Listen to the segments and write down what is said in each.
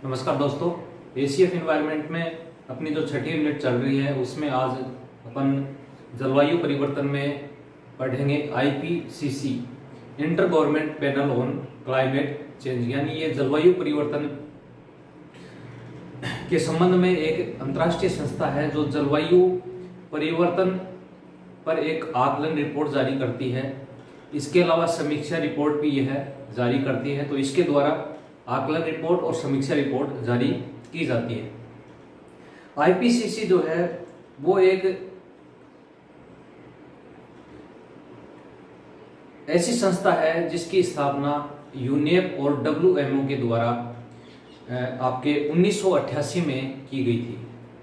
नमस्कार दोस्तों। ACF environment में अपनी जो छठी यूनिट चल रही है उसमें आज अपन जलवायु परिवर्तन में पढ़ेंगे IPCC, inter government panel on climate change. यानी ये जलवायु परिवर्तन के संबंध में एक अंतर्राष्ट्रीय संस्था है जो जलवायु परिवर्तन पर एक आकलन रिपोर्ट जारी करती है। इसके अलावा समीक्षा रिपोर्ट भी यह जारी करती है। तो इसके द्वारा आकलन रिपोर्ट और समीक्षा रिपोर्ट जारी की जाती है। आईपीसीसी जो है वो एक ऐसी संस्था है जिसकी स्थापना यूनेप और डब्ल्यूएमओ के द्वारा आपके 1988 में की गई थी।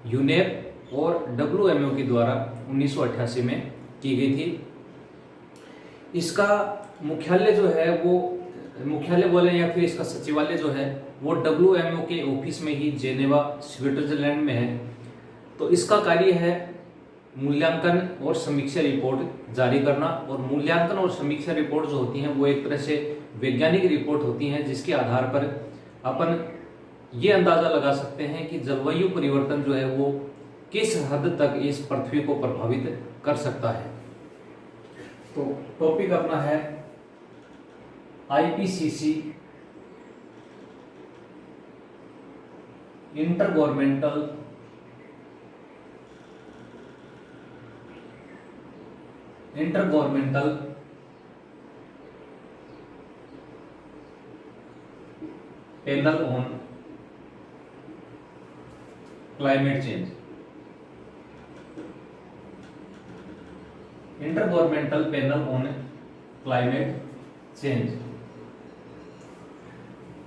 यूनेप और डब्ल्यूएमओ के द्वारा 1988 में की गई थी। इसका मुख्यालय जो है वो मुख्यालय बोले या फिर इसका सचिवालय जो है वो डब्ल्यूएमओ के ऑफिस में ही जेनेवा स्विट्जरलैंड में है। तो इसका कार्य है मूल्यांकन और समीक्षा रिपोर्ट जारी करना। और मूल्यांकन और समीक्षा रिपोर्ट जो होती हैं वो एक तरह से वैज्ञानिक रिपोर्ट होती हैं जिसके आधार पर अपन ये अंदाजा लगा सकते हैं कि जलवायु परिवर्तन जो है वो किस हद तक इस पृथ्वी को प्रभावित कर सकता है। तो टॉपिक अपना है IPCC, inter governmental panel on climate change. Inter governmental panel on climate change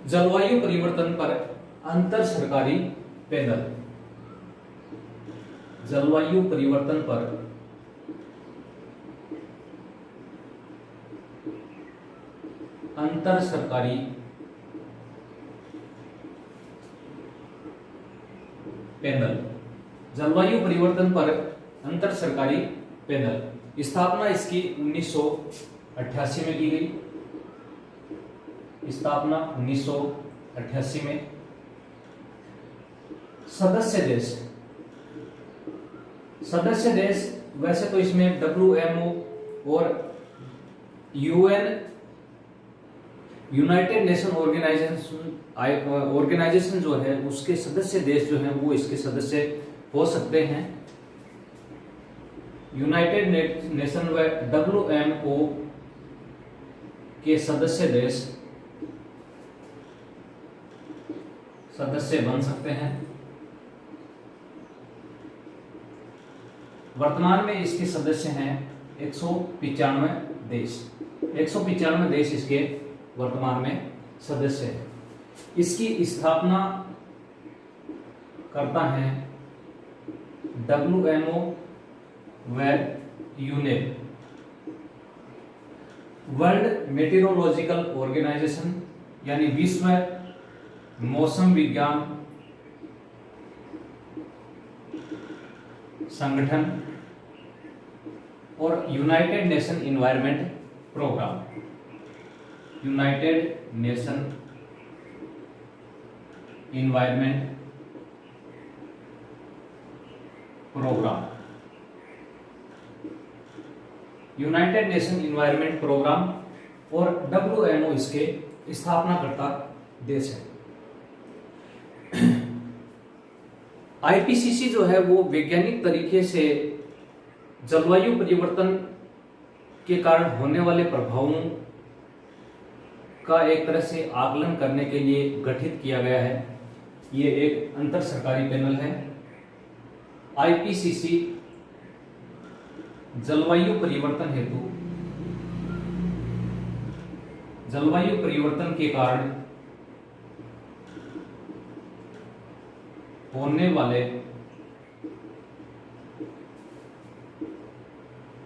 जलवायु परिवर्तन पर अंतर सरकारी पैनल। जलवायु परिवर्तन पर अंतर सरकारी पैनल। जलवायु परिवर्तन पर अंतर सरकारी पैनल स्थापना इसकी 1988 में की गई। स्थापना 1988 में। सदस्य देश वैसे तो इसमें डब्ल्यूएमओ और यूएन यूनाइटेड नेशन ऑर्गेनाइजेशन जो है उसके सदस्य देश जो हैं वो इसके सदस्य हो सकते हैं। यूनाइटेड नेशन व डब्ल्यूएमओ के सदस्य देश सदस्य बन सकते हैं। वर्तमान में इसके सदस्य हैं 195 देश। 195 देश इसके वर्तमान में सदस्य हैं। इसकी स्थापना करता है डब्ल्यूएमओ व यूनेप। वर्ल्ड मेटीरोलॉजिकल ऑर्गेनाइजेशन यानी विश्व मौसम विज्ञान संगठन और United Nation Environment Programme. United Nation Environment Programme. United Nation Environment Programme और डब्ल्यूएमओ इसके स्थापनाकर्ता देश है। आईपीसीसी जो है वो वैज्ञानिक तरीके से जलवायु परिवर्तन के कारण होने वाले प्रभावों का एक तरह से आकलन करने के लिए गठित किया गया है। ये एक अंतर सरकारी पैनल है। आईपीसीसी जलवायु परिवर्तन हेतु जलवायु परिवर्तन के कारण होने वाले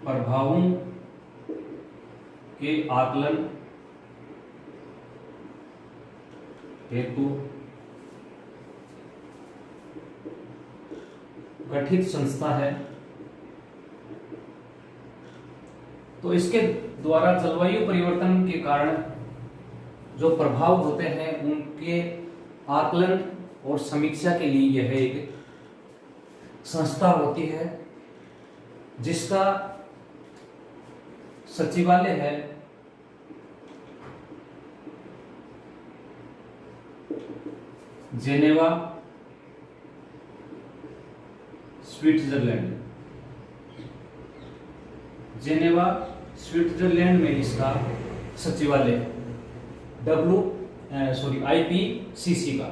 प्रभावों के आकलन हेतु गठित संस्था है। तो इसके द्वारा जलवायु परिवर्तन के कारण जो प्रभाव होते हैं उनके आकलन और समीक्षा के लिए यह एक संस्था होती है जिसका सचिवालय है जेनेवा, स्विट्जरलैंड। जेनेवा स्विट्जरलैंड में इसका सचिवालय आईपीसीसी का।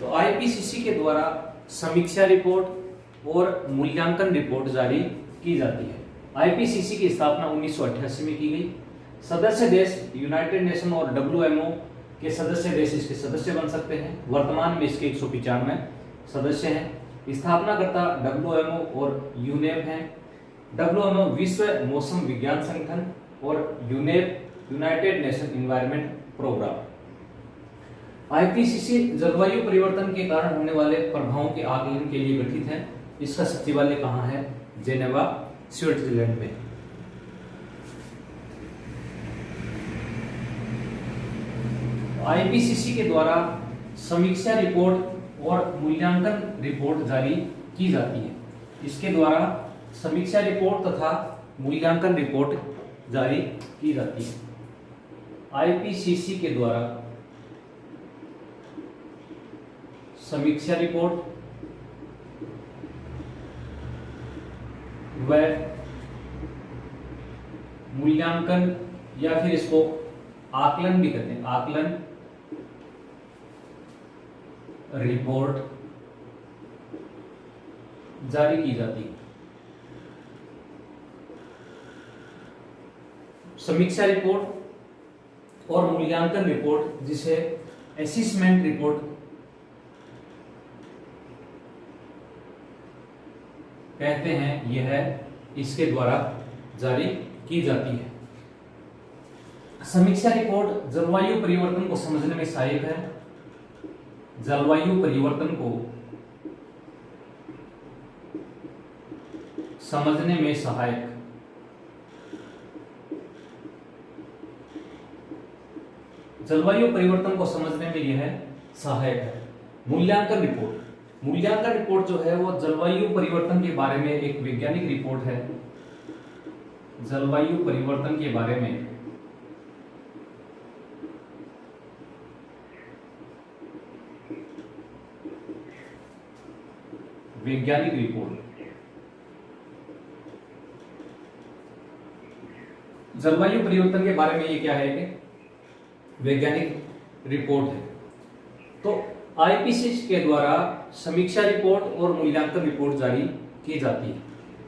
तो आईपीसीसी के द्वारा समीक्षा रिपोर्ट और मूल्यांकन रिपोर्ट जारी की जाती है। आईपीसीसी की स्थापना 1988 में की गई। सदस्य देश यूनाइटेड नेशन और डब्ल्यूएमओ के सदस्य देश इसके सदस्य बन सकते हैं। वर्तमान में इसके 195 सदस्य हैं। स्थापनाकर्ता डब्ल्यूएमओ और यूनेप हैं। डब्ल्यूएमओ विश्व मौसम विज्ञान संगठन और UNEP United Nation Environment Programme. IPCC जलवायु परिवर्तन के कारण होने वाले प्रभावों के आकलन के लिए गठित है। इसका सचिवालय कहाँ है? जेनेवा, स्विट्जरलैंड में। आईपीसीसी के द्वारा समीक्षा रिपोर्ट और मूल्यांकन रिपोर्ट जारी की जाती है। इसके द्वारा समीक्षा रिपोर्ट तथा मूल्यांकन रिपोर्ट जारी की जाती है। आईपीसीसी के द्वारा समीक्षा रिपोर्ट व मूल्यांकन या फिर इसको आकलन भी कहते हैं, आकलन रिपोर्ट जारी की जाती है। समीक्षा रिपोर्ट और मूल्यांकन रिपोर्ट, जिसे असेसमेंट रिपोर्ट कहते हैं, यह इसके द्वारा जारी की जाती है। समीक्षा रिपोर्ट जलवायु परिवर्तन को समझने में सहायक है। जलवायु परिवर्तन को समझने में सहायक। जलवायु परिवर्तन को समझने में यह सहायक है। मूल्यांकन रिपोर्ट, मूल्यांकन रिपोर्ट जो है वो जलवायु परिवर्तन के बारे में एक वैज्ञानिक रिपोर्ट है। जलवायु परिवर्तन के बारे में वैज्ञानिक रिपोर्ट। जलवायु परिवर्तन के बारे में ये क्या है कि वैज्ञानिक रिपोर्ट है। तो आईपीसीसी के द्वारा समीक्षा रिपोर्ट और मूल्यांकन रिपोर्ट जारी की जाती है।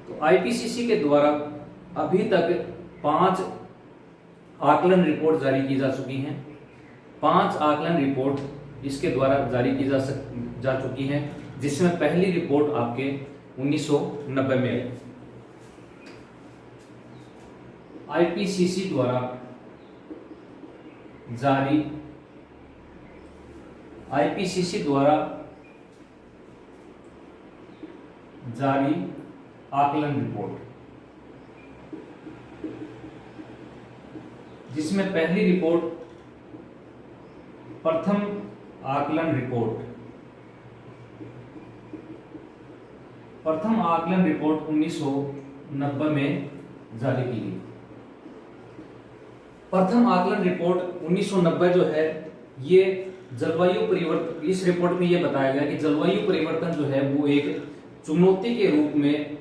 तो आईपीसीसी के द्वारा अभी तक 5 आकलन रिपोर्ट जारी की जा चुकी हैं। 5 आकलन रिपोर्ट इसके द्वारा जारी की जा चुकी हैं, जिसमें पहली रिपोर्ट आपके 1990 में आई। आईपीसीसी द्वारा जारी आकलन रिपोर्ट, जिसमें पहली रिपोर्ट प्रथम आकलन रिपोर्ट 1990 में जारी की गई। प्रथम आकलन रिपोर्ट 1990 जो है ये जलवायु परिवर्तन, इस रिपोर्ट में ये बताया गया कि जलवायु परिवर्तन जो है वो एक चुनौती के रूप में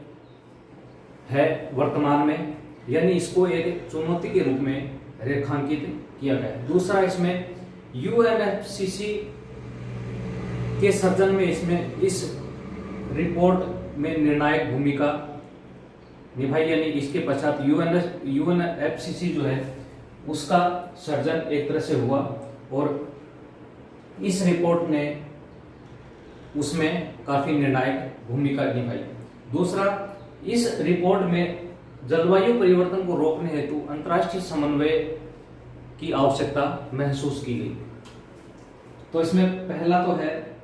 है वर्तमान में, यानी इसको एक चुनौती के रूप में रेखांकित किया गया है। दूसरा, इसमें यूएनएफसीसी के सर्जन में इसमें इस रिपोर्ट में निर्णायक भूमिका निभाई, यानी इसके पश्चात यूएनएफसीसी जो है उसका सर्जन एक तरह से हुआ और इस रिपोर्ट ने उसमें काफी निर्णायक भूमिका निभाई। दूसरा, इस रिपोर्ट में जलवायु परिवर्तन को रोकने हेतु अंतर्राष्ट्रीय समन्वय की आवश्यकता महसूस की गई। तो इसमें पहला तो है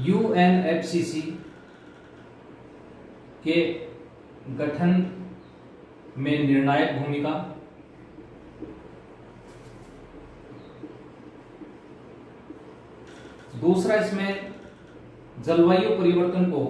यूएनएफसीसी के गठन में निर्णायक भूमिका, दूसरा इसमें जलवायु परिवर्तन को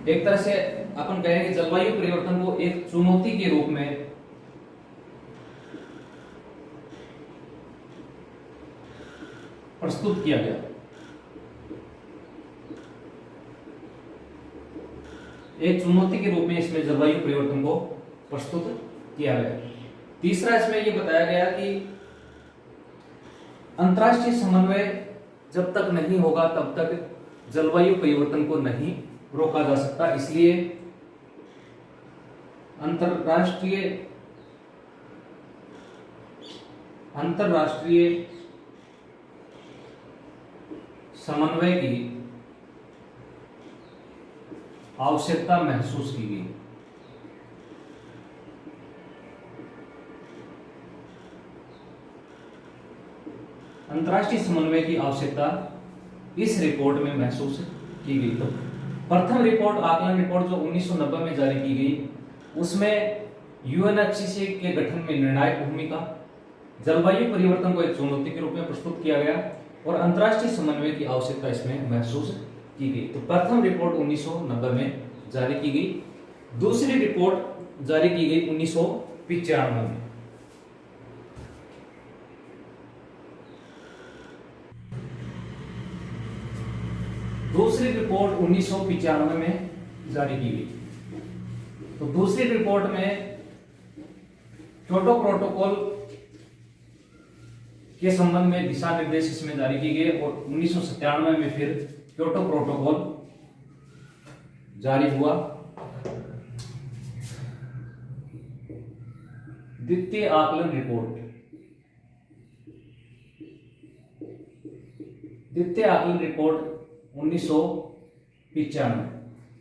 एक तरह से अपन कहें कि जलवायु परिवर्तन को एक चुनौती के रूप में प्रस्तुत किया गया। एक चुनौती के रूप में इसमें जलवायु परिवर्तन को प्रस्तुत किया गया। तीसरा इसमें यह बताया गया कि अंतर्राष्ट्रीय समन्वय जब तक नहीं होगा तब तक जलवायु परिवर्तन को नहीं रोका जा सकता, इसलिए अंतरराष्ट्रीय समन्वय की आवश्यकता महसूस की गई। अंतर्राष्ट्रीय समन्वय की आवश्यकता इस रिपोर्ट में महसूस की गई। तो प्रथम रिपोर्ट, आकलन रिपोर्ट जो 1990 में जारी की गई, उसमें यूएनएफसीसी के गठन में निर्णायक भूमिका, जलवायु परिवर्तन को एक चुनौती के रूप में प्रस्तुत किया गया और अंतर्राष्ट्रीय समन्वय की आवश्यकता इसमें महसूस की गई। तो प्रथम रिपोर्ट 1990 में जारी की गई। दूसरी रिपोर्ट जारी की गई 1995 में। दूसरी रिपोर्ट 1995 में जारी की गई। तो दूसरी रिपोर्ट में क्योटो प्रोटोकॉल के संबंध में दिशा निर्देश इसमें जारी की गई और 1997 में फिर क्योटो प्रोटोकॉल जारी हुआ। द्वितीय आकलन रिपोर्ट, द्वितीय आकलन रिपोर्ट 1995,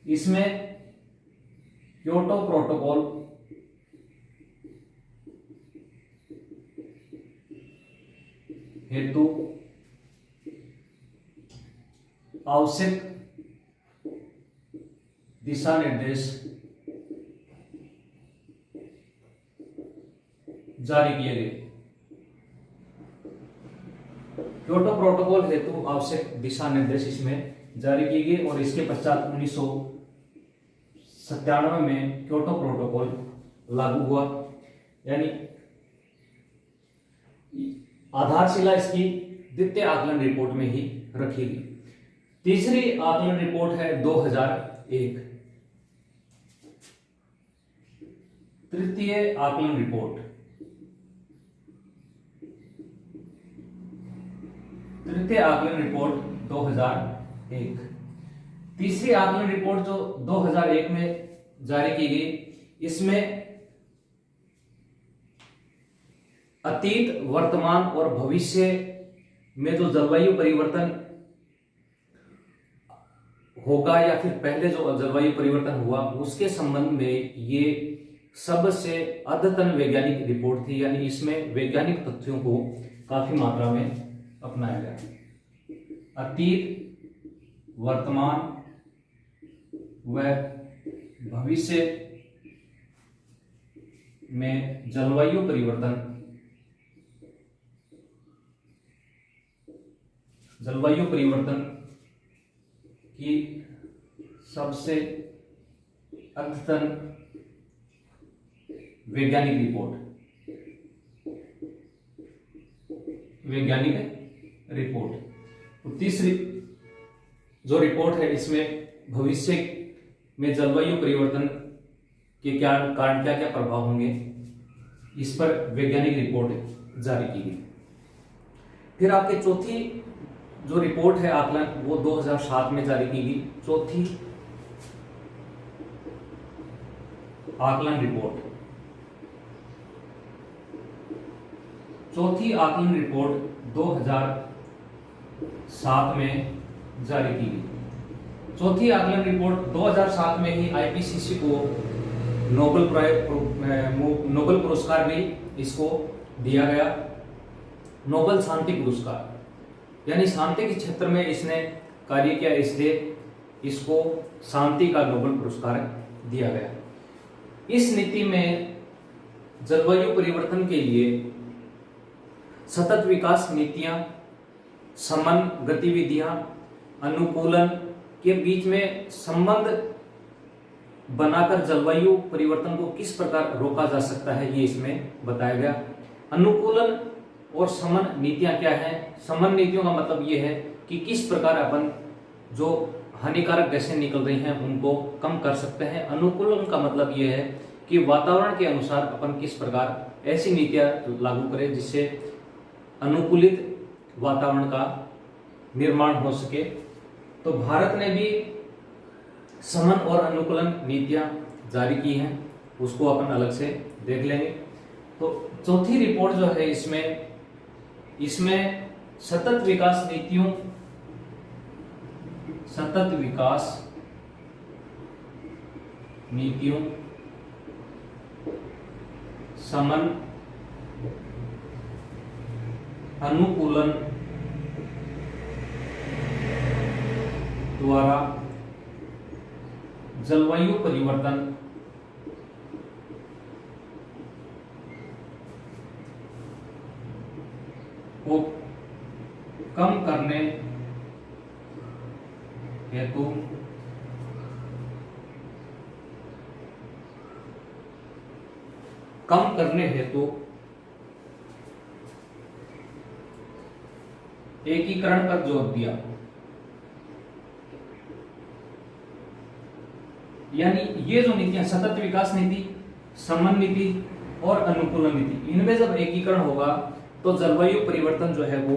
इसमें क्योटो प्रोटोकॉल हेतु आवश्यक दिशा निर्देश जारी किए गए। क्योटो प्रोटोकॉल हेतु आवश्यक दिशा निर्देश इसमें जारी की गई और इसके पश्चात 1997 में क्योटो प्रोटोकॉल लागू हुआ, यानी आधारशिला इसकी द्वितीय आकलन रिपोर्ट में ही रखी गई। तीसरी आकलन रिपोर्ट है 2001, तृतीय आकलन रिपोर्ट, तृतीय आकलन रिपोर्ट 2001। तीसरी आकलन रिपोर्ट जो 2001 में जारी की गई, इसमें अतीत, वर्तमान और भविष्य में जो जलवायु परिवर्तन होगा या फिर पहले जो जलवायु परिवर्तन हुआ उसके संबंध में ये सबसे अद्यतन वैज्ञानिक रिपोर्ट थी, यानी इसमें वैज्ञानिक तथ्यों को काफी मात्रा में अपनाया गया। अतीत, वर्तमान व भविष्य में जलवायु परिवर्तन, जलवायु परिवर्तन की सबसे अद्यतन वैज्ञानिक रिपोर्ट। तो तीसरी जो रिपोर्ट है इसमें भविष्य में जलवायु परिवर्तन के क्या कारण, क्या क्या प्रभाव होंगे, इस पर वैज्ञानिक रिपोर्ट जारी की गई। फिर आपके चौथी जो रिपोर्ट है आकलन, वो 2007 में जारी की गई। चौथी आकलन रिपोर्ट, चौथी आकलन रिपोर्ट 2007 में जारी की गई। चौथी आकलन रिपोर्ट 2007 में ही आईपीसीसी को नोबेल पुरस्कार भी इसको दिया गया, नोबेल शांति पुरस्कार, यानी शांति के क्षेत्र में इसने कार्य किया, इसलिए इसको शांति का नोबेल पुरस्कार दिया गया। इस नीति में जलवायु परिवर्तन के लिए सतत विकास नीतियां, समन गतिविधियां, अनुकूलन के बीच में संबंध बनाकर जलवायु परिवर्तन को किस प्रकार रोका जा सकता है, ये इसमें बताया गया। अनुकूलन और समन नीतियां क्या हैं? समन नीतियों का मतलब ये है कि किस प्रकार अपन जो हानिकारक गैसें निकल रही हैं उनको कम कर सकते हैं। अनुकूलन का मतलब ये है कि वातावरण के अनुसार अपन किस प्रकार ऐसी नीतियां लागू करें जिससे अनुकूलित वातावरण का निर्माण हो सके। तो भारत ने भी समन और अनुकूलन नीतियां जारी की हैं, उसको अपन अलग से देख लेंगे। तो चौथी रिपोर्ट जो है इसमें सतत विकास नीतियों, सतत विकास नीतियों, समन, अनुकूलन द्वारा जलवायु परिवर्तन को कम करने हेतु एकीकरण पर जोर दिया। यानी ये जो नीतियां, सतत विकास नीति, समन नीति और अनुकूलन नीति, इनमें जब एकीकरण होगा तो जलवायु परिवर्तन जो है वो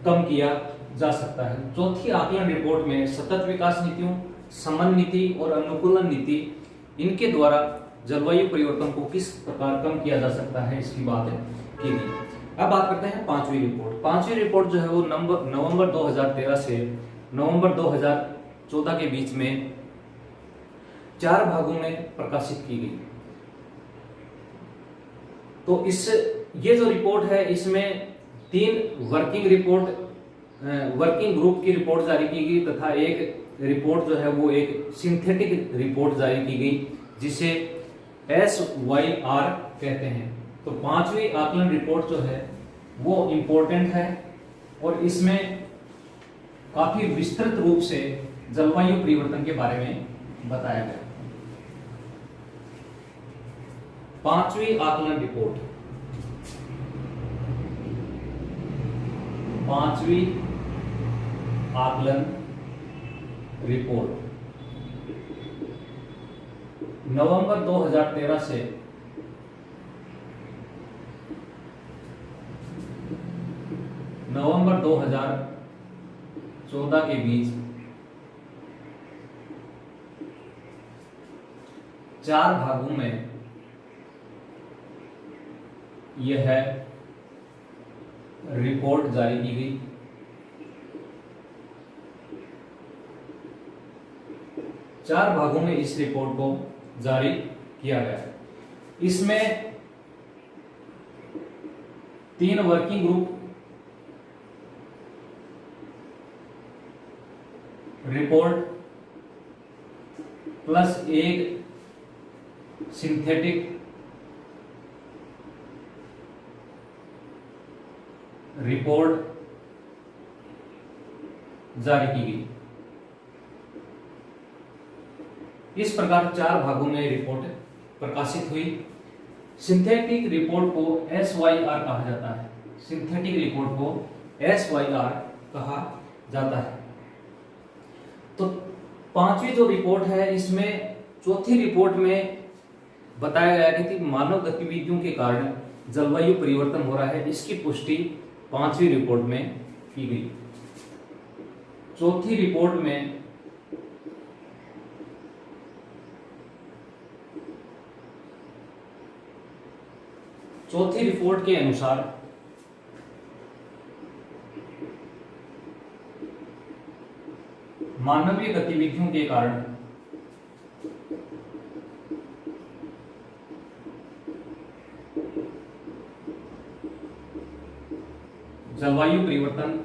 कम किया जा सकता है। चौथी आकलन रिपोर्ट में सतत विकास नीतियों, समन नीति और अनुकूलन नीति, इनके द्वारा जलवायु परिवर्तन को किस प्रकार कम किया जा सकता है, इसकी बात की गई। अब बात करते हैं पांचवी रिपोर्ट। पांचवी रिपोर्ट जो है वो नवंबर 2013 से नवंबर 2014 के बीच में 4 भागों में प्रकाशित की गई। तो ये जो रिपोर्ट है इसमें 3 वर्किंग ग्रुप की रिपोर्ट जारी की गई तथा एक रिपोर्ट जो है वो एक सिंथेटिक रिपोर्ट जारी की गई जिसे SYR कहते हैं। तो पांचवी आकलन रिपोर्ट जो है वो इंपॉर्टेंट है और इसमें काफी विस्तृत रूप से जलवायु परिवर्तन के बारे में बताया गया। पांचवी आकलन रिपोर्ट, पांचवी आकलन रिपोर्ट नवंबर 2013 से नवंबर 2014 के बीच 4 भागों में यह रिपोर्ट जारी की गई। चार भागों में इस रिपोर्ट को जारी किया गया। इसमें 3 वर्किंग ग्रुप रिपोर्ट प्लस एक सिंथेटिक रिपोर्ट जारी की गई। इस प्रकार 4 भागों में रिपोर्ट प्रकाशित हुई। सिंथेटिक रिपोर्ट को SYR कहा जाता है। सिंथेटिक रिपोर्ट को SYR कहा जाता है। तो पांचवी जो रिपोर्ट है इसमें चौथी रिपोर्ट में बताया गया कि मानव गतिविधियों के कारण जलवायु परिवर्तन हो रहा है, इसकी पुष्टि पांचवी रिपोर्ट में की गई। चौथी रिपोर्ट में चौथी रिपोर्ट के अनुसार मानवीय गतिविधियों के कारण जलवायु परिवर्तन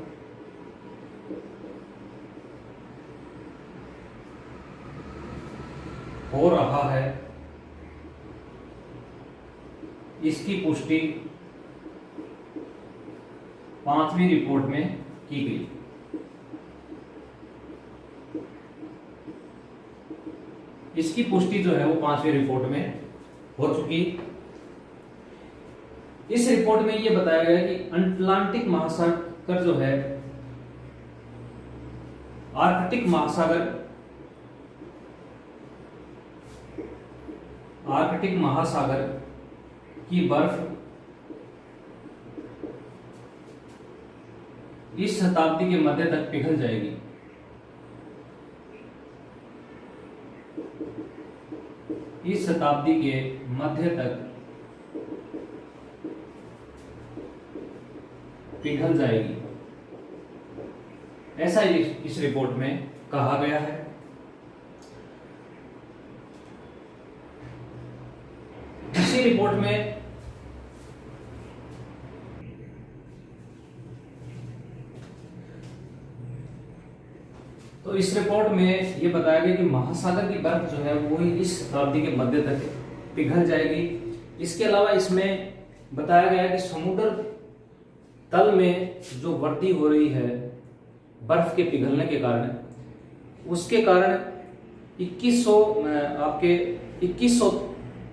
हो रहा है, इसकी पुष्टि 5वीं रिपोर्ट में की गई। इसकी पुष्टि जो है वो 5वीं रिपोर्ट में हो चुकी। इस रिपोर्ट में ये बताया गया कि अटलांटिक महासागर जो है आर्कटिक महासागर की बर्फ इस शताब्दी के मध्य तक पिघल जाएगी। इस शताब्दी के मध्य तक पिघल जाएगी, ऐसा इस रिपोर्ट में कहा गया है। इसी रिपोर्ट में तो इस रिपोर्ट में यह बताया गया कि महासागर की बर्फ जो है वो इस शताब्दी के मध्य तक पिघल जाएगी। इसके अलावा इसमें बताया गया कि समुद्र तल में जो वृद्धि हो रही है बर्फ के पिघलने के कारण, उसके कारण 2100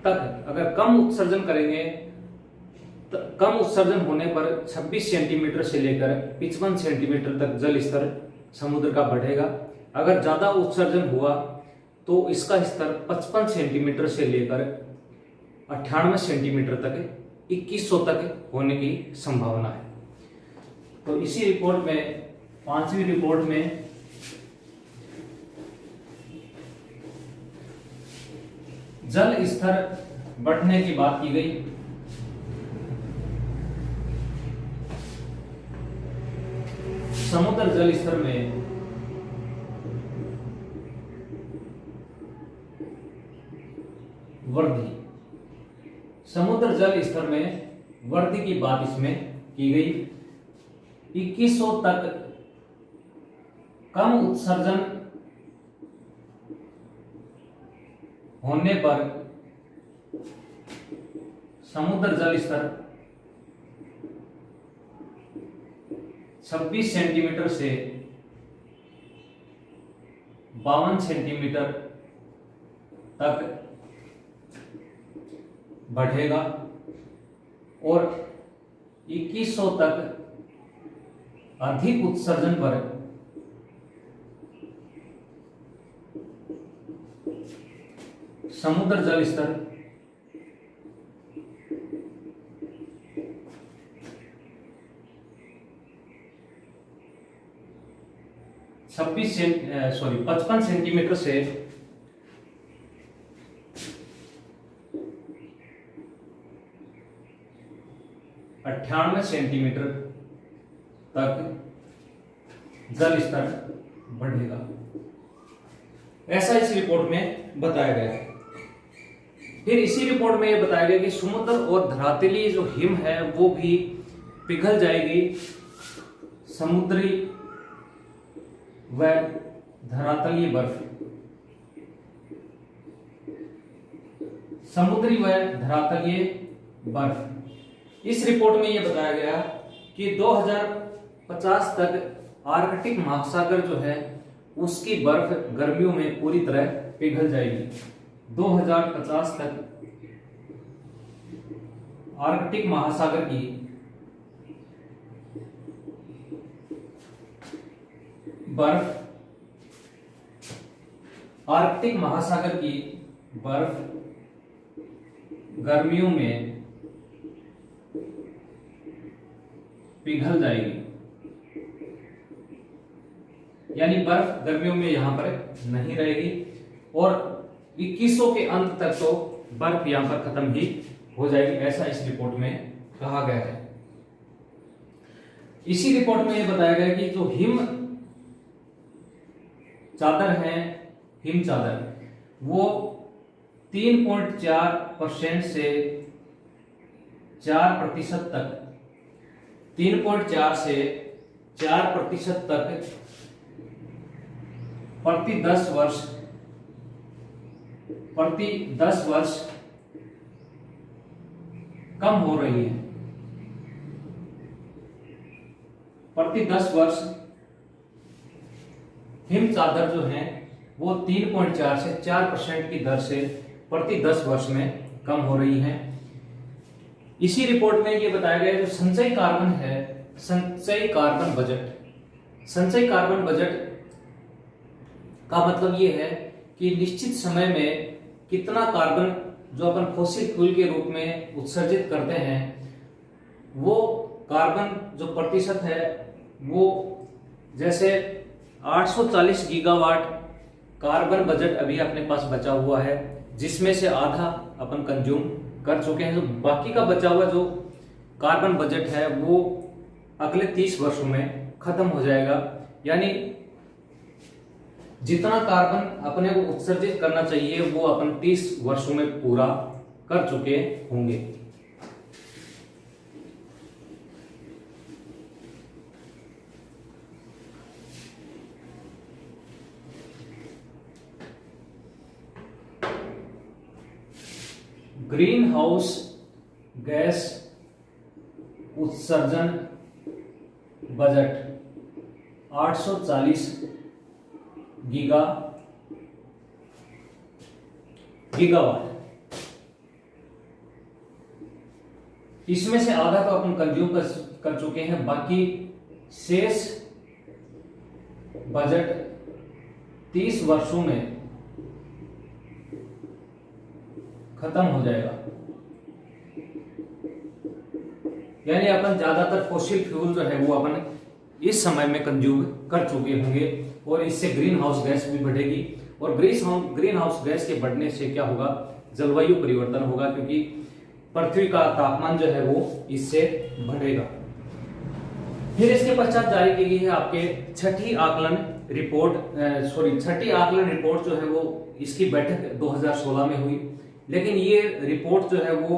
तक अगर कम उत्सर्जन करेंगे तो कम उत्सर्जन होने पर 26 सेंटीमीटर से लेकर 55 सेंटीमीटर तक जल स्तर समुद्र का बढ़ेगा। अगर ज्यादा उत्सर्जन हुआ तो इसका स्तर 55 सेंटीमीटर से लेकर 98 सेंटीमीटर तक 2100 तक होने की संभावना है। तो इसी रिपोर्ट में 5वीं रिपोर्ट में जल स्तर बढ़ने की बात की गई। समुद्र जल स्तर में वृद्धि, समुद्र जल स्तर में वृद्धि की बात इसमें की गई। 2100 तक कम उत्सर्जन होने पर समुद्र जल स्तर 26 सेंटीमीटर से 52 सेंटीमीटर तक बढ़ेगा और 2100 तक अधिक उत्सर्जन पर समुद्र जल स्तर 55 सेंटीमीटर से 98 सेंटीमीटर तक जल स्तर बढ़ेगा, ऐसा इस रिपोर्ट में बताया गया है। फिर इसी रिपोर्ट में यह बताया गया कि समुद्र और धरातलीय जो हिम है वो भी पिघल जाएगी। समुद्री व धरातलीय बर्फ, समुद्री व धरातलीय बर्फ। इस रिपोर्ट में यह बताया गया कि 2050 तक आर्कटिक महासागर जो है उसकी बर्फ गर्मियों में पूरी तरह पिघल जाएगी। 2050 तक आर्कटिक महासागर की बर्फ, आर्कटिक महासागर की बर्फ गर्मियों में पिघल जाएगी, यानी बर्फ गर्मियों में यहां पर नहीं रहेगी और 2100 के अंत तक तो बर्फ यहां पर खत्म ही हो जाएगी, ऐसा इस रिपोर्ट में कहा गया है। इसी रिपोर्ट में यह बताया गया कि जो हिम चादर है, हिम चादर, वो 3.4% से 4% तक, 3.4 से 4% तक प्रति 10 वर्ष प्रति 10 वर्ष कम हो रही है। प्रति 10 वर्ष हिम चादर जो है वो 3.4 से 4% की दर से प्रति 10 वर्ष में कम हो रही है। इसी रिपोर्ट में ये बताया गया है जो संचयी कार्बन है, संचयी कार्बन बजट, संचयी कार्बन बजट का मतलब ये है कि निश्चित समय में कितना कार्बन जो अपन फॉसिल फ्यूल के रूप में उत्सर्जित करते हैं वो कार्बन जो प्रतिशत है वो जैसे 840 गीगावाट कार्बन बजट अभी अपने पास बचा हुआ है, जिसमें से आधा अपन कंज्यूम कर चुके हैं। तो बाकी का बचा हुआ जो कार्बन बजट है वो अगले 30 वर्षों में खत्म हो जाएगा। यानी जितना कार्बन अपने को उत्सर्जित करना चाहिए वो अपन 30 वर्षों में पूरा कर चुके होंगे। ग्रीन हाउस गैस उत्सर्जन बजट 840 गीगावाट। इसमें से आधा तो अपन कंज्यूम कर चुके हैं, बाकी शेष बजट 30 वर्षों में खत्म हो जाएगा। यानी अपन ज्यादातर फॉसिल फ्यूल जो है वो अपन इस समय में कंज्यूम कर चुके होंगे और इससे ग्रीन हाउस गैस भी बढ़ेगी। और ग्रीन हाउस गैस के बढ़ने से क्या होगा, जलवायु परिवर्तन होगा, क्योंकि पृथ्वी का तापमान जो है वो इससे बढ़ेगा। फिर इसके पश्चात जारी की गई है आपके छठी आकलन रिपोर्ट जो है वो इसकी बैठक 2016 में हुई, लेकिन ये रिपोर्ट जो है वो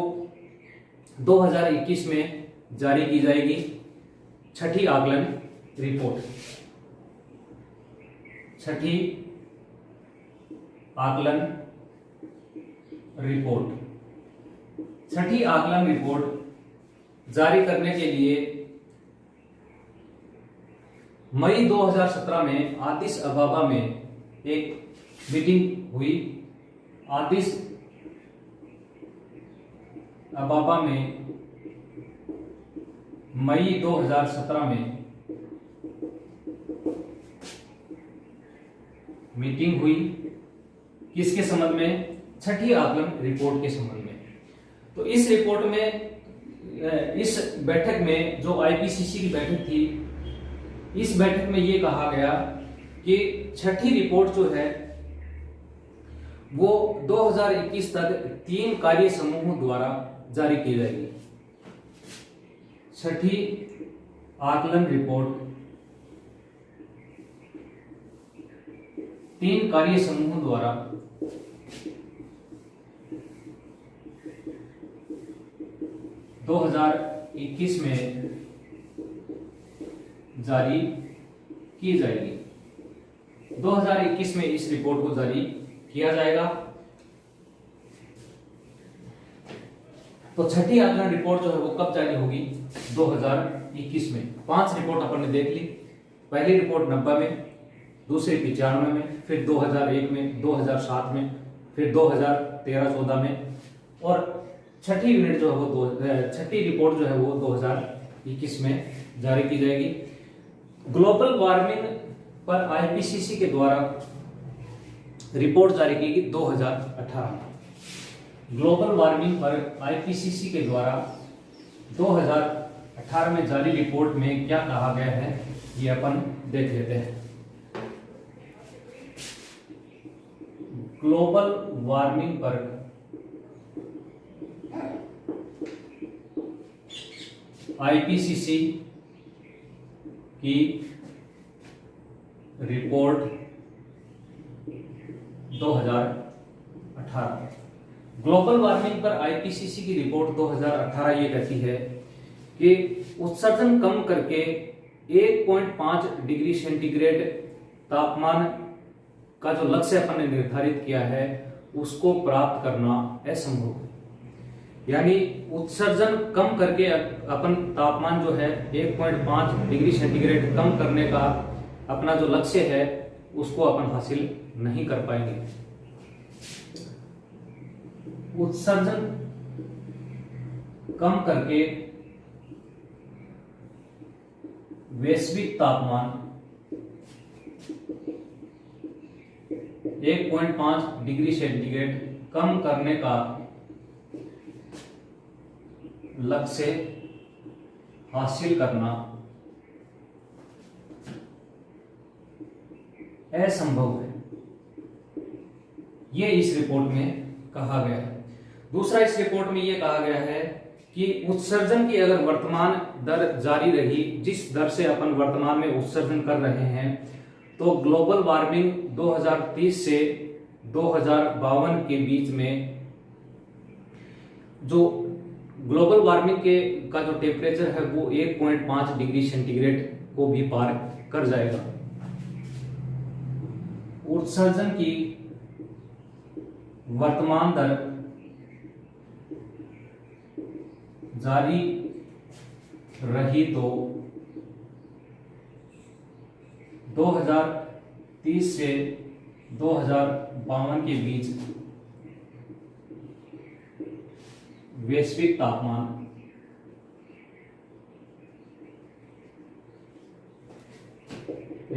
2021 में जारी की जाएगी। छठी आकलन रिपोर्ट, छठी आकलन रिपोर्ट, छठी आकलन रिपोर्ट जारी करने के लिए मई 2017 में आदिस अबाबा में एक मीटिंग हुई। आदिस अबाबा में मई 2017 में मीटिंग हुई। किसके संबंध में? छठी आकलन रिपोर्ट के संबंध में। तो इस रिपोर्ट में, इस बैठक में जो आईपीसीसी की बैठक थी, इस बैठक में ये कहा गया कि छठी रिपोर्ट जो है वो 2021 तक 3 कार्य समूहों द्वारा जारी की जाएगी। छठी आकलन रिपोर्ट 3 कार्य समूहों द्वारा दो 2021 में जारी की जाएगी। 2021 में इस रिपोर्ट को जारी किया जाएगा। तो छठी आकलन रिपोर्ट जो है वो कब जारी होगी? 2021 में। 5 रिपोर्ट अपन ने देख ली। पहली रिपोर्ट 90 में, दूसरी 95 में, फिर 2001 में, 2007 में, फिर 2013-14 में, और छठी यूनिट जो है वो छठी रिपोर्ट जो है वो 2021 में जारी की जाएगी। ग्लोबल वार्मिंग पर आईपीसीसी के द्वारा रिपोर्ट जारी की गई 2018 में। ग्लोबल वार्मिंग पर आईपीसीसी के द्वारा 2018 में जारी रिपोर्ट में क्या कहा गया है ये अपन देख लेते हैं। ग्लोबल वार्मिंग पर आईपीसीसी की रिपोर्ट 2018। ग्लोबल वार्मिंग पर आईपीसीसी की रिपोर्ट 2018 ये कहती है कि उत्सर्जन कम करके 1.5 डिग्री सेंटीग्रेड तापमान का जो लक्ष्य अपन ने निर्धारित किया है उसको प्राप्त करना असंभव है। यानी उत्सर्जन कम करके अपन तापमान जो है 1.5 डिग्री सेंटीग्रेड कम करने का अपना जो लक्ष्य है उसको अपन हासिल नहीं कर पाएंगे। उत्सर्जन कम करके वैश्विक तापमान 1.5 डिग्री सेंटीग्रेड कम करने का लक्ष्य हासिल करना असंभव है, ये इस रिपोर्ट में कहा गया है। दूसरा, इस रिपोर्ट में यह कहा गया है कि उत्सर्जन की अगर वर्तमान दर जारी रही, जिस दर से अपन वर्तमान में उत्सर्जन कर रहे हैं, तो ग्लोबल वार्मिंग 2030 से 2052 के बीच में जो ग्लोबल वार्मिंग का जो टेम्परेचर है वो 1.5 डिग्री सेंटीग्रेड को भी पार कर जाएगा। उत्सर्जन की वर्तमान दर जारी रही तो 2030 से 2052 के बीच वैश्विक तापमान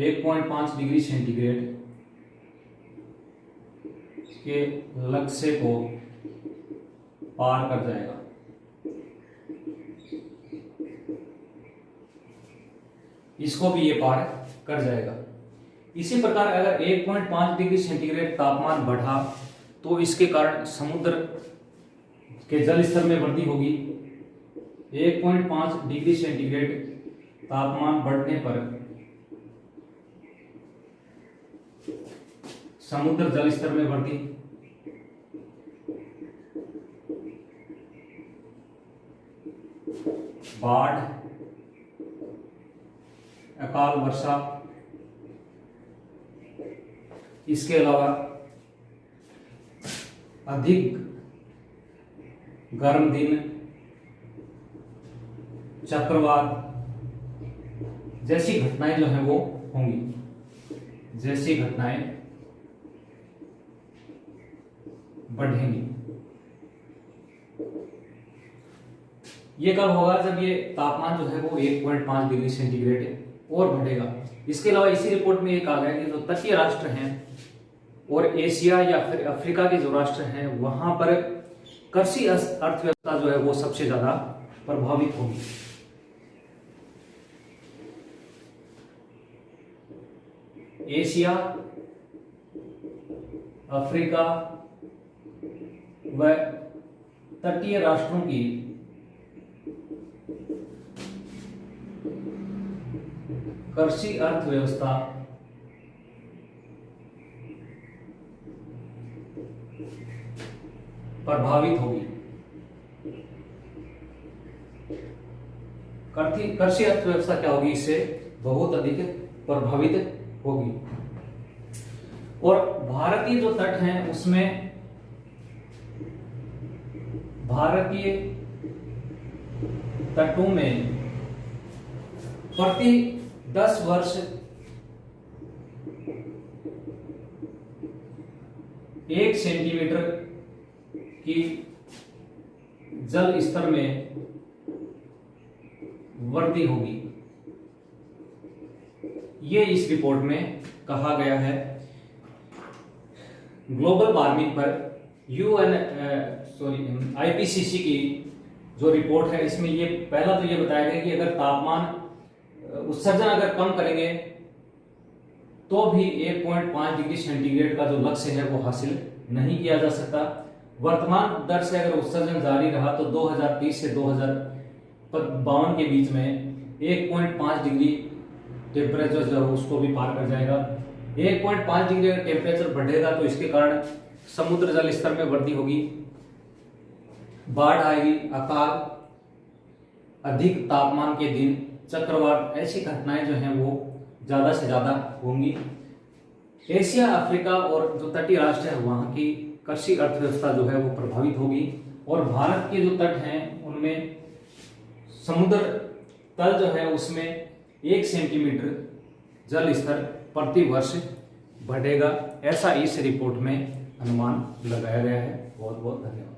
1.5 डिग्री सेंटीग्रेड के लक्ष्य को पार कर जाएगा। इसको भी ये पार कर जाएगा। इसी प्रकार अगर 1.5 डिग्री सेंटीग्रेड तापमान बढ़ा तो इसके कारण समुद्र के जल स्तर में वृद्धि होगी। 1.5 डिग्री सेंटीग्रेड तापमान बढ़ने पर समुद्र जल स्तर में वृद्धि, बाढ़, अकाल वर्षा, इसके अलावा अधिक गर्म दिन, चक्रवात जैसी घटनाएं जो हैं वो होंगी, जैसी घटनाएं बढ़ेंगी। ये कब होगा? जब ये तापमान जो है वो 1.5 डिग्री सेंटीग्रेड और बढ़ेगा। इसके अलावा इसी रिपोर्ट में ये कहा गया कि जो तटीय राष्ट्र हैं और एशिया या फिर अफ्रीका के जो राष्ट्र हैं वहां पर कृषि अर्थव्यवस्था जो है वो सबसे ज्यादा प्रभावित होगी। एशिया, अफ्रीका व तटीय राष्ट्रों की कृषि अर्थव्यवस्था प्रभावित होगी। कृषि अर्थव्यवस्था क्या होगी? इससे बहुत अधिक प्रभावित होगी। और भारतीय जो तट हैं उसमें भारतीय तटों में प्रति 10 वर्ष 1 सेंटीमीटर की जल स्तर में वृद्धि होगी। ये इस रिपोर्ट में कहा गया है। ग्लोबल वार्मिंग पर आईपीसीसी की जो रिपोर्ट है इसमें ये पहला तो ये बताया गया कि अगर तापमान उत्सर्जन अगर कम करेंगे तो भी 1.5 डिग्री सेंटीग्रेड का जो लक्ष्य है वो हासिल नहीं किया जा सकता। वर्तमान दर से अगर उत्सर्जन जारी रहा तो 2030 से 2052 के बीच में 1.5 डिग्री टेम्परेचर जो है उसको भी पार कर जाएगा। 1.5 डिग्री टेम्परेचर बढ़ेगा तो इसके कारण समुद्र जल स्तर में वृद्धि होगी, बाढ़ आएगी, अकाल, अधिक तापमान के दिन, चक्रवात, ऐसी घटनाएं जो हैं वो ज्यादा से ज्यादा होंगी। एशिया, अफ्रीका और जो तटीय राष्ट्र है वहां की कृषि अर्थव्यवस्था जो है वो प्रभावित होगी और भारत के जो तट हैं उनमें समुद्र तल जो है उसमें 1 सेंटीमीटर जल स्तर प्रति वर्ष बढ़ेगा, ऐसा इस रिपोर्ट में अनुमान लगाया गया है। बहुत बहुत धन्यवाद।